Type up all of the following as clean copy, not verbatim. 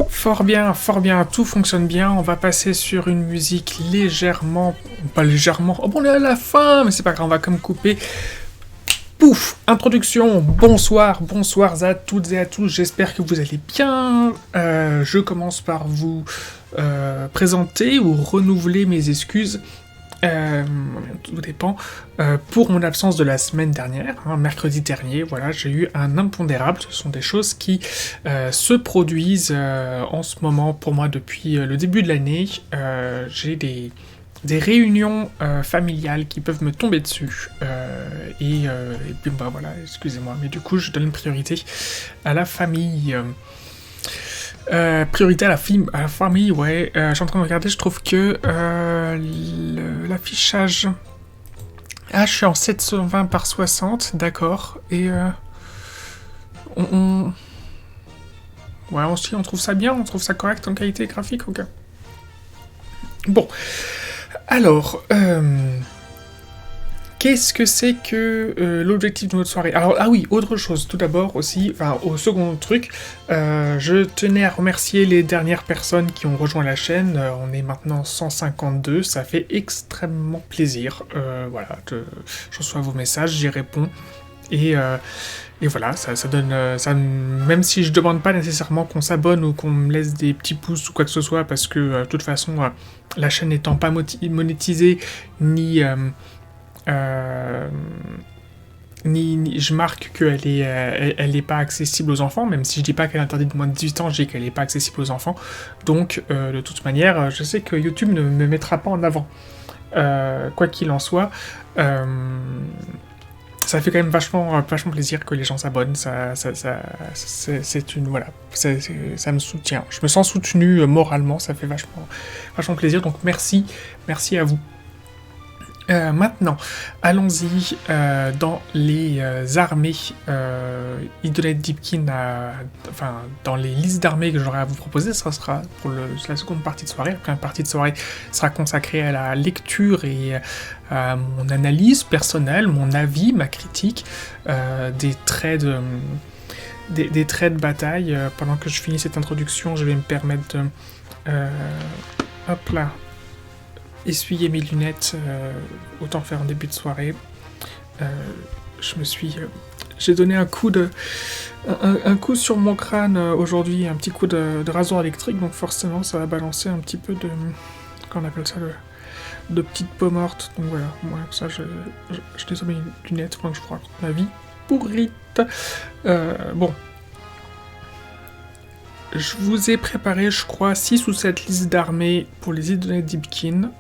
Fort bien, tout fonctionne bien. On va passer sur une musique légèrement... Pas légèrement... Oh bon, on est à la fin, mais c'est pas grave, on va comme couper. Pouf! Introduction. Bonsoir à toutes et à tous. J'espère que vous allez bien. Je commence par vous présenter ou renouveler mes excuses. Tout dépend. Pour mon absence de la semaine dernière, mercredi dernier, voilà, j'ai eu un impondérable. Ce sont des choses qui se produisent en ce moment pour moi depuis le début de l'année. J'ai des réunions familiales qui peuvent me tomber dessus. Et puis bah voilà, excusez-moi, mais du coup je donne une priorité à la famille. Priorité à la famille, ouais. Je suis en train de regarder, je trouve que l'affichage... Ah, je suis en 720 par 60, d'accord. Et ouais, on trouve ça bien, on trouve ça correct en qualité graphique, ok. Bon, alors... Qu'est-ce que c'est que l'objectif de notre soirée? Alors, ah oui, autre chose, tout d'abord aussi, enfin, au second truc, je tenais à remercier les dernières personnes qui ont rejoint la chaîne. On est maintenant 152, ça fait extrêmement plaisir. Voilà, je reçois vos messages, j'y réponds. Et voilà, ça donne... même si je demande pas nécessairement qu'on s'abonne ou qu'on me laisse des petits pouces ou quoi que ce soit, parce que de toute façon, la chaîne n'étant pas monétisée, ni je marque qu'elle est pas accessible aux enfants, même si je dis pas qu'elle est interdite de moins de 18 ans, je dis qu'elle est pas accessible aux enfants. Donc, de toute manière, je sais que YouTube ne me mettra pas en avant. Quoi qu'il en soit, ça fait quand même vachement plaisir que les gens s'abonnent. C'est une... Voilà, ça me soutient. Je me sens soutenu moralement, ça fait vachement plaisir. Donc, merci à vous. Maintenant, allons-y dans les armées. Idoneth Deepkin enfin, dans les listes d'armées que j'aurai à vous proposer, ça sera pour la seconde partie de soirée. La première partie de soirée sera consacrée à la lecture et à mon analyse personnelle, mon avis, ma critique des traits de bataille. Pendant que je finis cette introduction, je vais me permettre de... hop là, essuyer mes lunettes, autant faire en début de soirée. J'ai donné un coup sur mon crâne aujourd'hui, un petit coup de rasoir électrique, donc forcément ça va balancer un petit peu de... Comment on appelle ça, de petites peaux mortes. Donc voilà, moi ça je descends mes lunettes pendant que je raconte ma vie pourrite. Bon. Je vous ai préparé, je crois, 6 ou 7 listes d'armées pour les Idoneth Deepkin.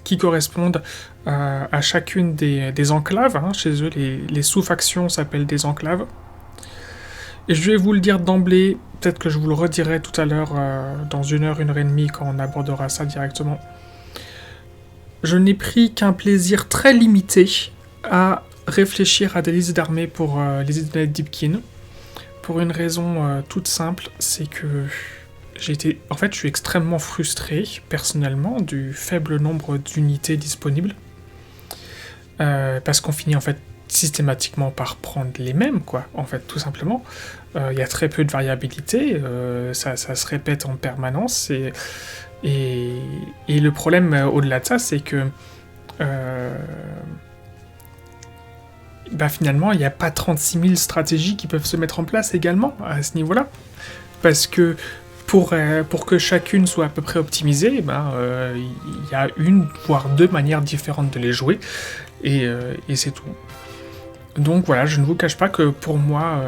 Qui correspondent à chacune des enclaves. Chez eux, les sous-factions s'appellent des enclaves. Et je vais vous le dire d'emblée, peut-être que je vous le redirai tout à l'heure, dans 1 heure et demie, quand on abordera ça directement. Je n'ai pris qu'un plaisir très limité à réfléchir à des listes d'armées pour les Idoneth Deepkin. Pour une raison toute simple, c'est que... En fait, je suis extrêmement frustré, personnellement, du faible nombre d'unités disponibles. Parce qu'on finit, en fait, systématiquement par prendre les mêmes, quoi, en fait, tout simplement. Il y a très peu de variabilité, ça se répète en permanence, et le problème, au-delà de ça, c'est que... finalement, il n'y a pas 36 000 stratégies qui peuvent se mettre en place également, à ce niveau-là. Parce que... Pour que chacune soit à peu près optimisée, il y a 1 voire 2 manières différentes de les jouer, et c'est tout. Donc voilà, je ne vous cache pas que pour moi,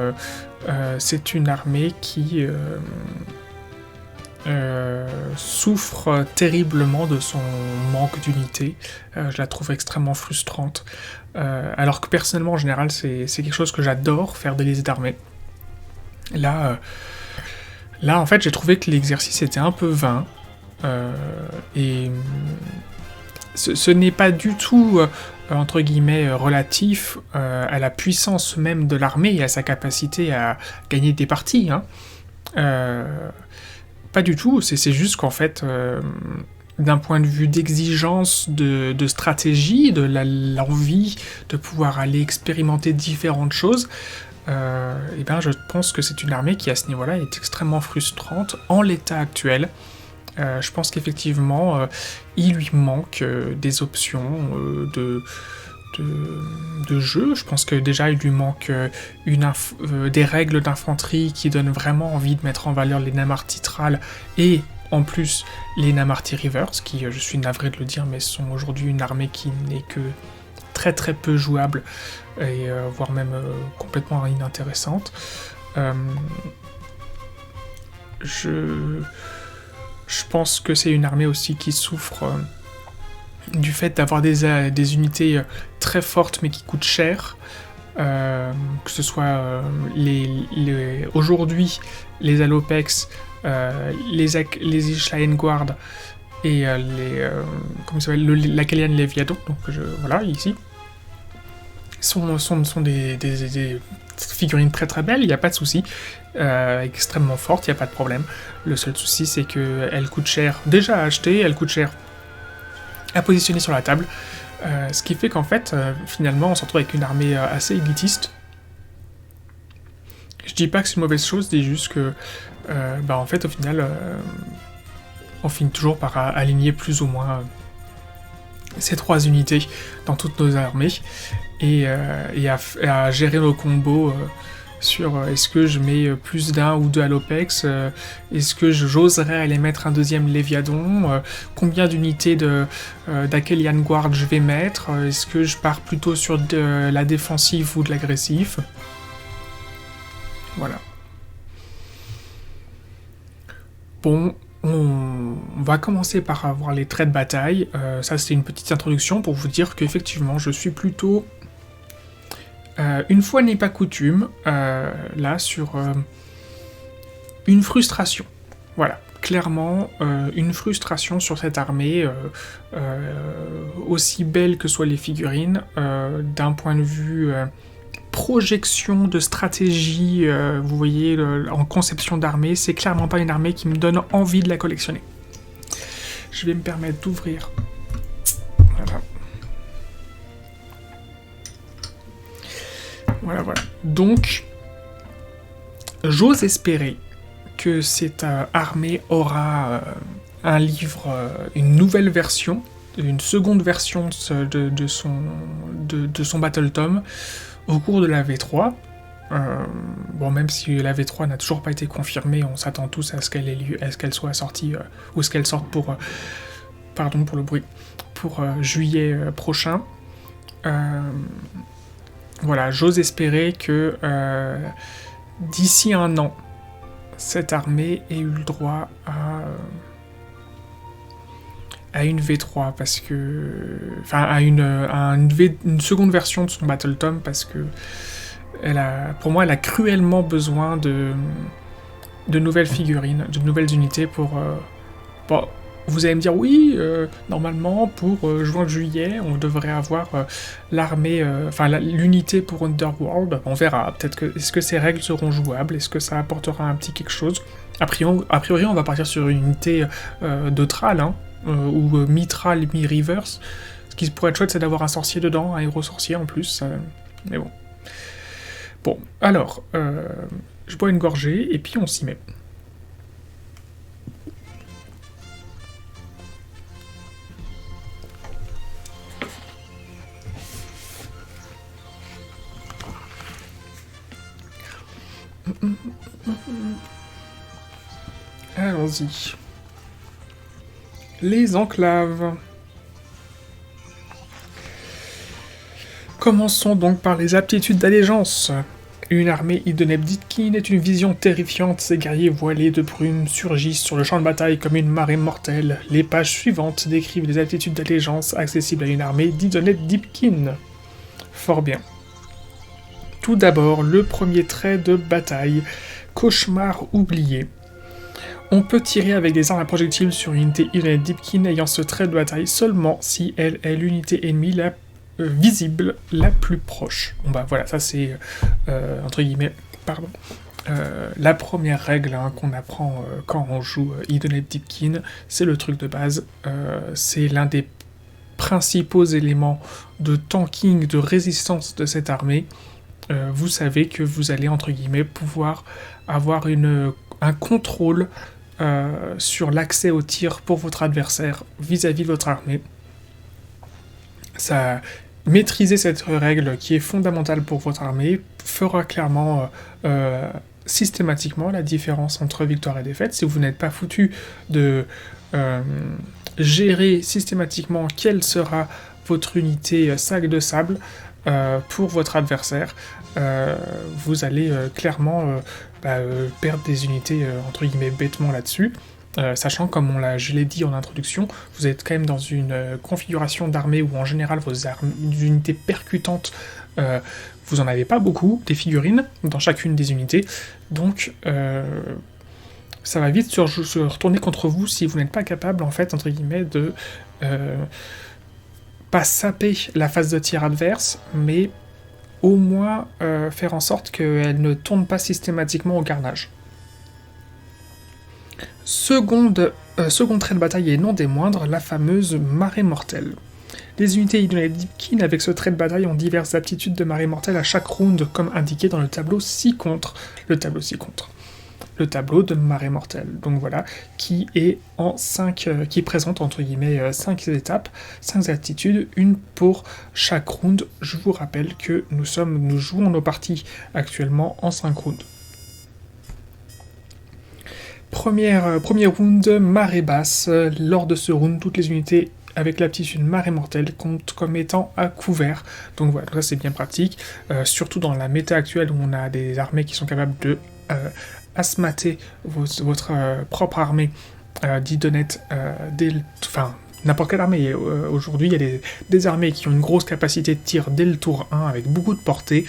c'est une armée qui souffre terriblement de son manque d'unité. Je la trouve extrêmement frustrante. Alors que personnellement, en général, c'est quelque chose que j'adore, faire des listes d'armées. Là, en fait, j'ai trouvé que l'exercice était un peu vain, et ce n'est pas du tout, entre guillemets, relatif à la puissance même de l'armée et à sa capacité à gagner des parties. Pas du tout, c'est juste qu'en fait, d'un point de vue d'exigence, de stratégie, de l'envie de pouvoir aller expérimenter différentes choses, et ben je pense que c'est une armée qui à ce niveau-là est extrêmement frustrante en l'état actuel. Je pense qu'effectivement, il lui manque des options de jeu. Je pense que déjà il lui manque des règles d'infanterie qui donnent vraiment envie de mettre en valeur les Namarti Thrall et en plus les Namarti Rivers, qui, je suis navré de le dire, mais sont aujourd'hui une armée qui n'est que très très peu jouable et voire même complètement inintéressante. Je pense que c'est une armée aussi qui souffre du fait d'avoir des unités très fortes mais qui coûtent cher. Que ce soit aujourd'hui les Alopex, les Ishline Guard et la Kalian Leviathan, donc voilà, ici, sont des figurines très très belles, il n'y a pas de souci, extrêmement fortes, il n'y a pas de problème. Le seul souci, c'est qu'elles coûtent cher déjà à acheter, elles coûtent cher à positionner sur la table, ce qui fait qu'en fait, finalement, on se retrouve avec une armée assez élitiste. Je dis pas que c'est une mauvaise chose, je dis juste que, en fait, au final, on finit toujours par aligner plus ou moins ces 3 unités dans toutes nos armées, et à gérer nos combos sur est-ce que je mets plus d'un ou deux Alopex, est-ce que j'oserais aller mettre un deuxième Léviadon, combien d'unités d'Akelian Guard je vais mettre, est-ce que je pars plutôt sur de la défensive ou de l'agressif. Voilà. Bon, on va commencer par avoir les traits de bataille. Ça, c'était une petite introduction pour vous dire qu'effectivement, je suis plutôt... une fois n'est pas coutume, là, sur une frustration. Voilà, clairement, une frustration sur cette armée, aussi belle que soient les figurines, d'un point de vue projection de stratégie, vous voyez, en conception d'armée, c'est clairement pas une armée qui me donne envie de la collectionner. Je vais me permettre d'ouvrir. Voilà. Voilà. Donc, j'ose espérer que cette armée aura un livre, une nouvelle version, une seconde version de son Battle Tome au cours de la V3. Bon, même si la V3 n'a toujours pas été confirmée, on s'attend tous à ce qu'elle soit sortie, ou ce qu'elle sorte pour le bruit, pour juillet prochain. Voilà, j'ose espérer que d'ici un an, cette armée ait eu le droit à une V3, parce que... Enfin, à une seconde version de son Battle Tome, parce que pour moi, elle a cruellement besoin de nouvelles figurines, de nouvelles unités pour... Bon, vous allez me dire, oui, normalement, pour juin-juillet, on devrait avoir l'armée, l'unité pour Underworld. On verra. Peut-être que... Est-ce que ces règles seront jouables? Est-ce que ça apportera un petit quelque chose? A priori, on va partir sur une unité de Thrall, hein, ou mi-Thrall, mi-Reverse. Ce qui pourrait être chouette, c'est d'avoir un sorcier dedans, un héros sorcier en plus. Mais bon. Bon, alors, je bois une gorgée, et puis on s'y met. Allons-y. Les enclaves. Commençons donc par les aptitudes d'allégeance. Une armée Idoneb-Ditkin est une vision terrifiante. Ces guerriers voilés de brume surgissent sur le champ de bataille comme une marée mortelle. Les pages suivantes décrivent les aptitudes d'allégeance accessibles à une armée d'Idoneb-Ditkin. Fort bien. Tout d'abord, le premier trait de bataille, cauchemar oublié. On peut tirer avec des armes à projectiles sur une unité Idoneb-Ditkin ayant ce trait de bataille seulement si elle est l'unité ennemie la visible la plus proche. Bon bah voilà, ça c'est entre guillemets, pardon, la première règle qu'on apprend quand on joue Idoneb-Ditkin, c'est le truc de base, c'est l'un des principaux éléments de tanking, de résistance de cette armée. vous savez que vous allez, entre guillemets, pouvoir avoir un contrôle sur l'accès au tir pour votre adversaire vis-à-vis de votre armée. Ça, maîtriser cette règle qui est fondamentale pour votre armée fera clairement systématiquement la différence entre victoire et défaite. Si vous n'êtes pas foutu de gérer systématiquement quelle sera votre unité sac de sable pour votre adversaire, vous allez clairement perdre des unités entre guillemets bêtement là-dessus. Sachant, comme je l'ai dit en introduction, vous êtes quand même dans une configuration d'armée où en général vos unités percutantes, vous en avez pas beaucoup, des figurines, dans chacune des unités, donc ça va vite se retourner contre vous si vous n'êtes pas capable, en fait, entre guillemets, de pas saper la phase de tir adverse, mais au moins faire en sorte qu'elle ne tourne pas systématiquement au carnage. Second trait de bataille et non des moindres, la fameuse marée mortelle. Les unités Idonadipkin avec ce trait de bataille ont diverses aptitudes de marée mortelle à chaque round, comme indiqué dans le tableau ci-contre. Le tableau de marée mortelle. Donc voilà, qui est qui présente entre guillemets 5 étapes, 5 attitudes, une pour chaque round. Je vous rappelle que nous jouons nos parties actuellement en 5 rounds. Premier round, marée basse. Lors de ce round, toutes les unités avec l'aptitude marée mortelle comptent comme étant à couvert. Donc voilà, ça c'est bien pratique. Surtout dans la méta actuelle où on a des armées qui sont capables de asmater votre propre armée d'Idonet enfin n'importe quelle armée. Aujourd'hui, il y a des armées qui ont une grosse capacité de tir dès le tour 1 avec beaucoup de portée.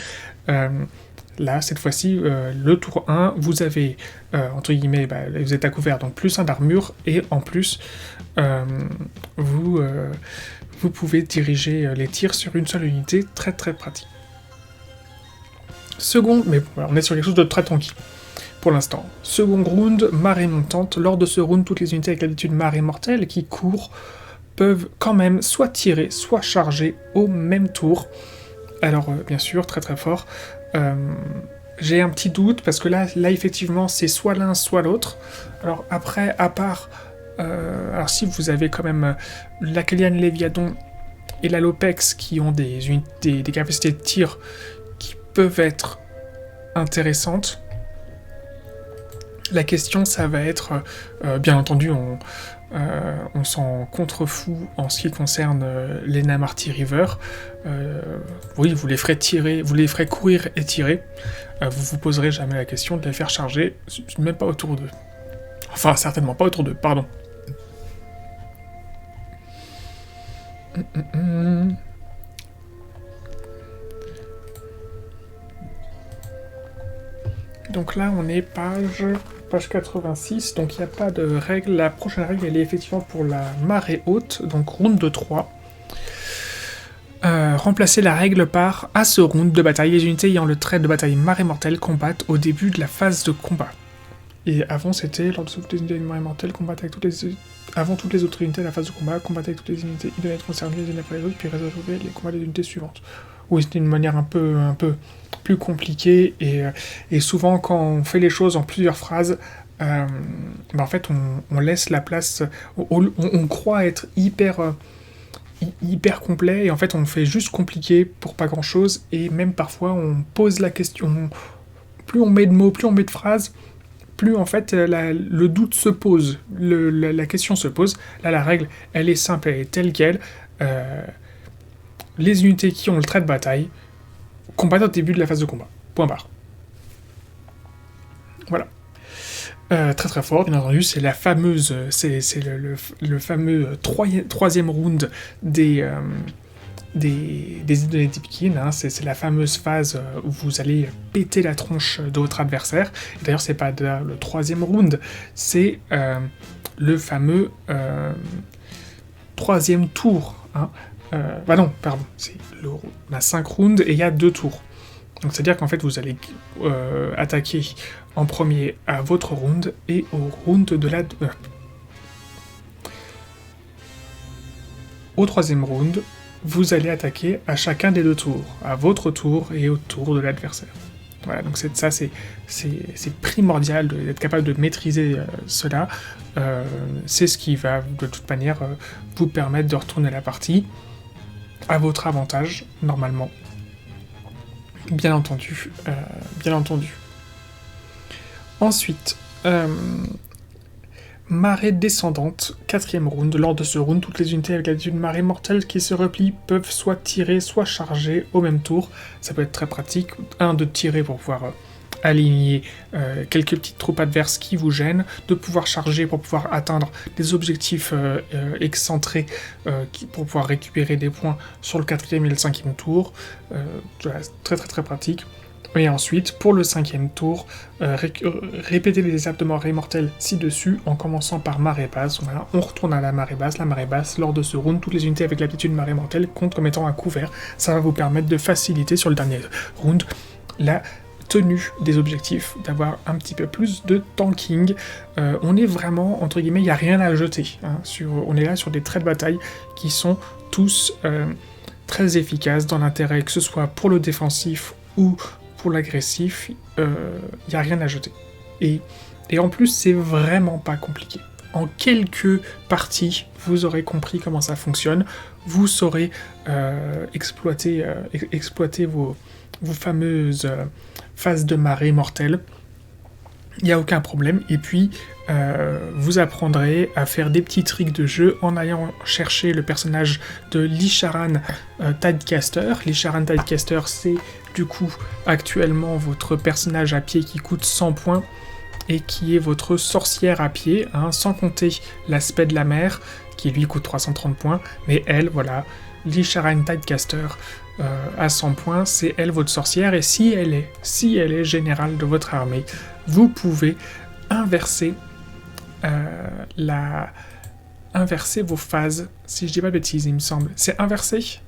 Là, cette fois-ci, le tour 1, vous avez, entre guillemets, vous êtes à couvert, donc plus 1 d'armure, et en plus, vous pouvez diriger les tirs sur une seule unité, très très pratique. Second, mais voilà, on est sur quelque chose de très tranquille pour l'instant. Second round, marée montante. Lors de ce round, toutes les unités avec l'habitude marée mortelle qui courent peuvent quand même soit tirer, soit charger au même tour. Alors, bien sûr, très très fort. J'ai un petit doute, parce que là effectivement, c'est soit l'un, soit l'autre. Alors après, à part... alors si vous avez quand même la Kélian Léviadon et la Lopex qui ont des capacités de tir qui peuvent être intéressantes, la question, ça va être... bien entendu, on s'en contrefout en ce qui concerne les Namarty River. Oui, vous les ferez tirer, vous les ferez courir et tirer. Vous vous poserez jamais la question de les faire charger, même pas autour d'eux. Enfin, certainement pas autour d'eux, pardon. Donc là, on est page 86, donc il n'y a pas de règle. La prochaine règle, elle est effectivement pour la marée haute, donc round de 3. Remplacer la règle par « à ce round de bataille, les unités ayant le trait de bataille marée mortelle combattent au début de la phase de combat ». Et avant, c'était « lors de toutes les unités de marée mortelle combattent avec avant toutes les autres unités de la phase de combat, combattent avec toutes les unités idonètes concernées les unes après les autres, puis résolvez les combats des unités suivantes ». Oui, c'était une manière un peu plus compliquée, et souvent quand on fait les choses en plusieurs phrases, en fait on laisse la place, on croit être hyper complet, et en fait on fait juste compliqué pour pas grand chose, et même parfois on pose la question, plus on met de mots, plus on met de phrases, plus en fait le doute se pose, la question se pose. Là la règle elle est simple, elle est telle quelle. Les unités qui ont le trait de bataille combattent au début de la phase de combat. Point barre. Voilà. Très très fort, bien entendu, c'est la fameuse, c'est le fameux troisième round des Idonadipkin, hein, c'est la fameuse phase où vous allez péter la tronche de votre adversaire. D'ailleurs, c'est pas le troisième round, c'est le fameux troisième tour. Hein. Non, pardon, on a 5 rounds et il y a 2 tours. Donc c'est-à-dire qu'en fait vous allez attaquer en premier à votre round et au round de la... au troisième round, vous allez attaquer à chacun des 2 tours, à votre tour et au tour de l'adversaire. Voilà, donc c'est primordial d'être capable de maîtriser cela. C'est ce qui va, de toute manière, vous permettre de retourner la partie à votre avantage, normalement. Bien entendu. Bien entendu. Ensuite, marée descendante, 4ème round. Lors de ce round, toutes les unités avec l'aptitude marée mortelle qui se replient peuvent soit tirer, soit charger au même tour. Ça peut être très pratique. De tirer pour pouvoir aligner quelques petites troupes adverses qui vous gênent, de pouvoir charger pour pouvoir atteindre des objectifs excentrés pour pouvoir récupérer des points sur le 4e et le 5e tour. Très très très pratique. Et ensuite, pour le 5e tour, répétez les étapes de marée mortelle ci-dessus, en commençant par marée basse. Voilà, on retourne à la marée basse. La marée basse, lors de ce round, toutes les unités avec l'aptitude marée mortelle comptent comme étant un couvert. Ça va vous permettre de faciliter sur le dernier round la tenue des objectifs, d'avoir un petit peu plus de tanking. On est vraiment, entre guillemets, il n'y a rien à jeter. Hein, on est là sur des traits de bataille qui sont tous très efficaces dans l'intérêt, que ce soit pour le défensif ou pour l'agressif, il n'y a rien à jeter. Et en plus, c'est vraiment pas compliqué. En quelques parties, vous aurez compris comment ça fonctionne, vous saurez exploiter vos fameuses phases de marée mortelle. Il n'y a aucun problème, et puis vous apprendrez à faire des petits tricks de jeu en allant chercher le personnage de Lisharan Tidecaster. Lisharan Tidecaster, c'est du coup actuellement votre personnage à pied qui coûte 100 points, et qui est votre sorcière à pied, hein, sans compter l'aspect de la mer, qui lui coûte 330 points, mais elle, voilà, Lisharan Tidecaster, à 100 points, c'est elle votre sorcière, et si elle est générale de votre armée, vous pouvez inverser vos phases, si je dis pas de bêtises, il me semble. C'est inversé ?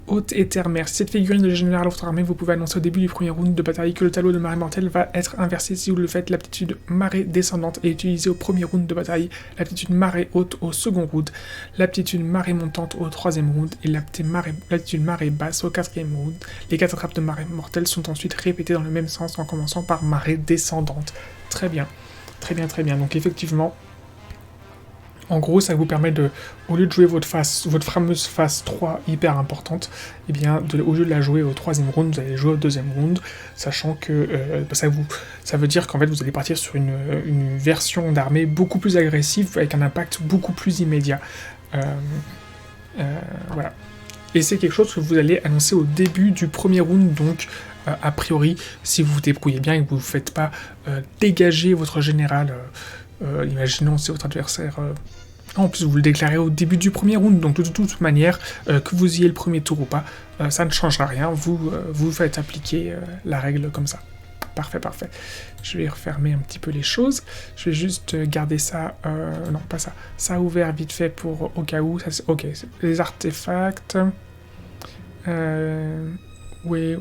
Haute et terre-mer. Si cette figurine de général de votre armée, vous pouvez annoncer au début du premier round de bataille que le tableau de marée mortelle va être inversé. Si vous le faites, l'aptitude marée descendante est utilisée au premier round de bataille, l'aptitude marée haute au second round, l'aptitude marée montante au troisième round et l'aptitude marée basse au quatrième round. Les 4 étapes de marée mortelle sont ensuite répétées dans le même sens en commençant par marée descendante. Très bien, très bien, très bien. Donc effectivement, en gros, ça vous permet de, au lieu de jouer votre fameuse phase 3 hyper importante, eh bien, au lieu de la jouer au 3e round, vous allez jouer au 2e round, sachant que ça veut dire qu'en fait, vous allez partir sur une version d'armée beaucoup plus agressive, avec un impact beaucoup plus immédiat. Voilà. Et c'est quelque chose que vous allez annoncer au début du premier round, donc a priori, si vous vous débrouillez bien et que vous ne faites pas dégager votre général, imaginons c'est votre adversaire... en plus, vous le déclarez au début du premier round, donc de toute manière, que vous ayez le premier tour ou pas, ça ne changera rien, vous faites appliquer la règle comme ça. Parfait, parfait. Je vais refermer un petit peu les choses, je vais juste garder ça, non pas ça, ça ouvert vite fait pour au cas où, ça, ok, les artefacts, oui,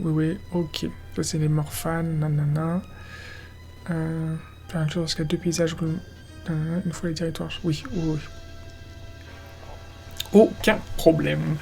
ok, ça c'est les morphanes, nanana, faire un chose lorsqu'il y a 2 paysages, une fois les territoires, oui. Aucun problème.